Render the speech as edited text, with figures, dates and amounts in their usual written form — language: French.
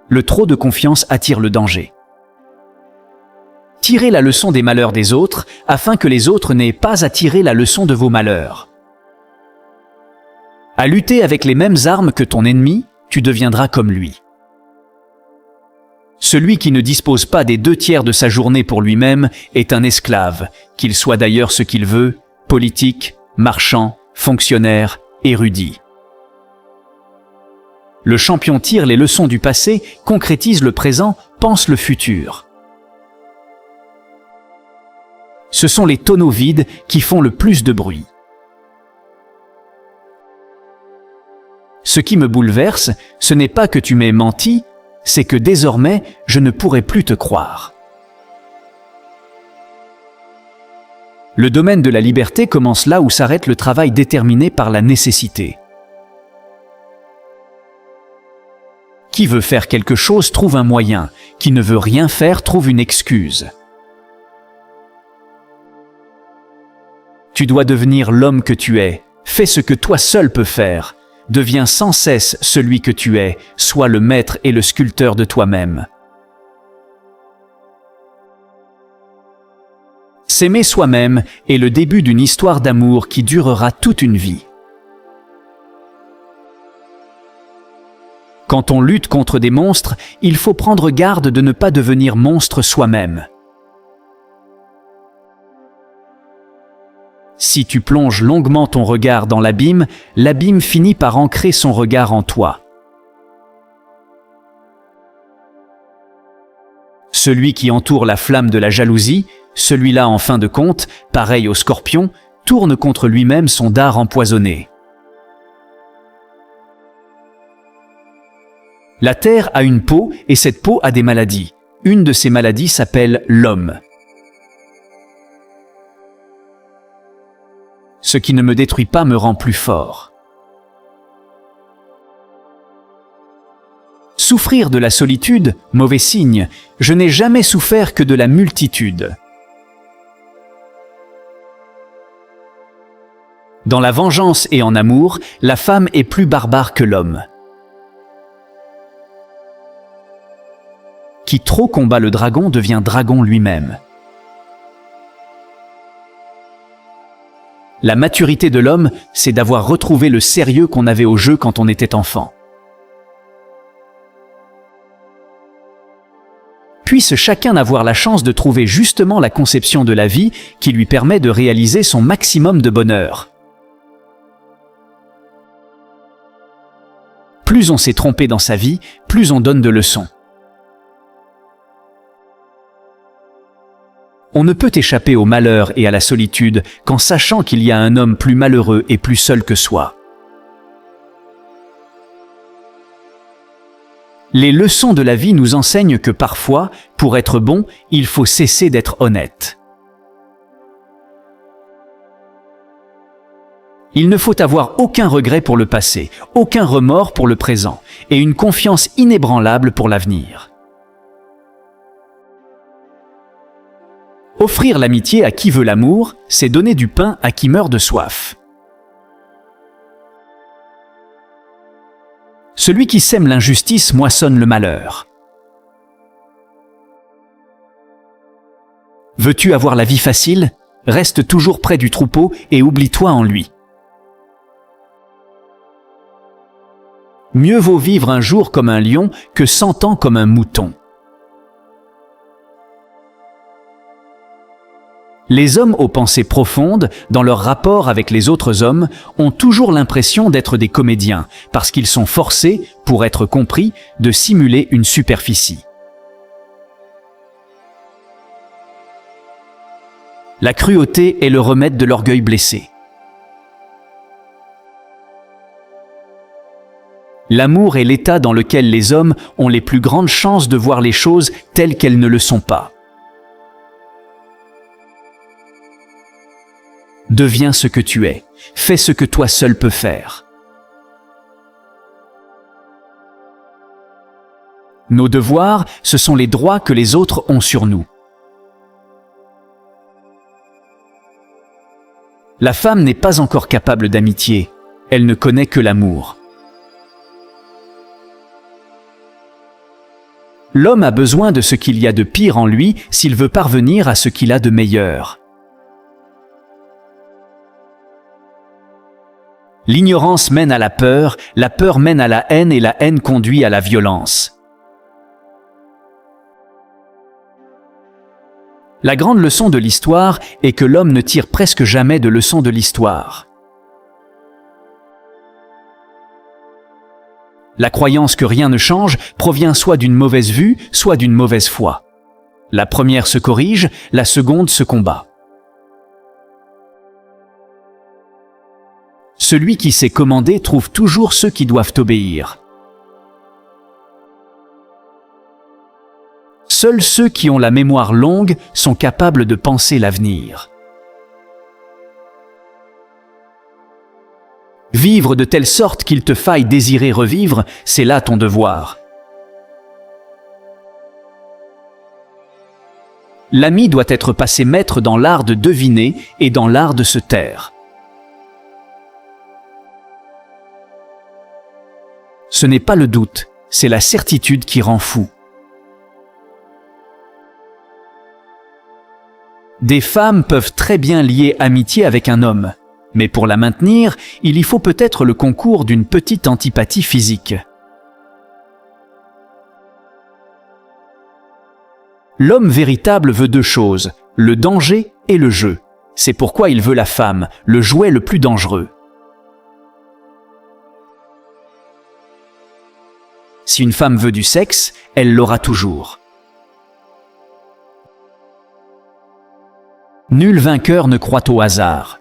Le trop de confiance attire le danger. Tirez la leçon des malheurs des autres, afin que les autres n'aient pas à tirer la leçon de vos malheurs. À lutter avec les mêmes armes que ton ennemi, tu deviendras comme lui. Celui qui ne dispose pas des 2/3 de sa journée pour lui-même est un esclave, qu'il soit d'ailleurs ce qu'il veut, politique, marchand, fonctionnaire, érudit. Le champion tire les leçons du passé, concrétise le présent, pense le futur. Ce sont les tonneaux vides qui font le plus de bruit. Ce qui me bouleverse, ce n'est pas que tu m'aies menti, c'est que désormais, je ne pourrai plus te croire. Le domaine de la liberté commence là où s'arrête le travail déterminé par la nécessité. Qui veut faire quelque chose trouve un moyen, qui ne veut rien faire trouve une excuse. Tu dois devenir l'homme que tu es, fais ce que toi seul peux faire. Deviens sans cesse celui que tu es, sois le maître et le sculpteur de toi-même. S'aimer soi-même est le début d'une histoire d'amour qui durera toute une vie. Quand on lutte contre des monstres, il faut prendre garde de ne pas devenir monstre soi-même. Si tu plonges longuement ton regard dans l'abîme finit par ancrer son regard en toi. Celui qui entoure la flamme de la jalousie, celui-là en fin de compte, pareil au scorpion, tourne contre lui-même son dard empoisonné. La terre a une peau et cette peau a des maladies. Une de ces maladies s'appelle l'homme. Ce qui ne me détruit pas me rend plus fort. Souffrir de la solitude, mauvais signe, je n'ai jamais souffert que de la multitude. Dans la vengeance et en amour, la femme est plus barbare que l'homme. Qui trop combat le dragon devient dragon lui-même. La maturité de l'homme, c'est d'avoir retrouvé le sérieux qu'on avait au jeu quand on était enfant. Puisse chacun avoir la chance de trouver justement la conception de la vie qui lui permet de réaliser son maximum de bonheur. Plus on s'est trompé dans sa vie, plus on donne de leçons. On ne peut échapper au malheur et à la solitude qu'en sachant qu'il y a un homme plus malheureux et plus seul que soi. Les leçons de la vie nous enseignent que parfois, pour être bon, il faut cesser d'être honnête. Il ne faut avoir aucun regret pour le passé, aucun remords pour le présent, et une confiance inébranlable pour l'avenir. Offrir l'amitié à qui veut l'amour, c'est donner du pain à qui meurt de soif. Celui qui sème l'injustice moissonne le malheur. Veux-tu avoir la vie facile? Reste toujours près du troupeau et oublie-toi en lui. Mieux vaut vivre un jour comme un lion que 100 ans comme un mouton. Les hommes aux pensées profondes, dans leur rapport avec les autres hommes, ont toujours l'impression d'être des comédiens, parce qu'ils sont forcés, pour être compris, de simuler une superficie. La cruauté est le remède de l'orgueil blessé. L'amour est l'état dans lequel les hommes ont les plus grandes chances de voir les choses telles qu'elles ne le sont pas. Deviens ce que tu es. Fais ce que toi seul peux faire. Nos devoirs, ce sont les droits que les autres ont sur nous. La femme n'est pas encore capable d'amitié. Elle ne connaît que l'amour. L'homme a besoin de ce qu'il y a de pire en lui s'il veut parvenir à ce qu'il a de meilleur. L'ignorance mène à la peur mène à la haine et la haine conduit à la violence. La grande leçon de l'histoire est que l'homme ne tire presque jamais de leçons de l'histoire. La croyance que rien ne change provient soit d'une mauvaise vue, soit d'une mauvaise foi. La première se corrige, la seconde se combat. Celui qui sait commander trouve toujours ceux qui doivent obéir. Seuls ceux qui ont la mémoire longue sont capables de penser l'avenir. Vivre de telle sorte qu'il te faille désirer revivre, c'est là ton devoir. L'ami doit être passé maître dans l'art de deviner et dans l'art de se taire. Ce n'est pas le doute, c'est la certitude qui rend fou. Des femmes peuvent très bien lier amitié avec un homme, mais pour la maintenir, il y faut peut-être le concours d'une petite antipathie physique. L'homme véritable veut deux choses, le danger et le jeu. C'est pourquoi il veut la femme, le jouet le plus dangereux. Si une femme veut du sexe, elle l'aura toujours. Nul vainqueur ne croit au hasard.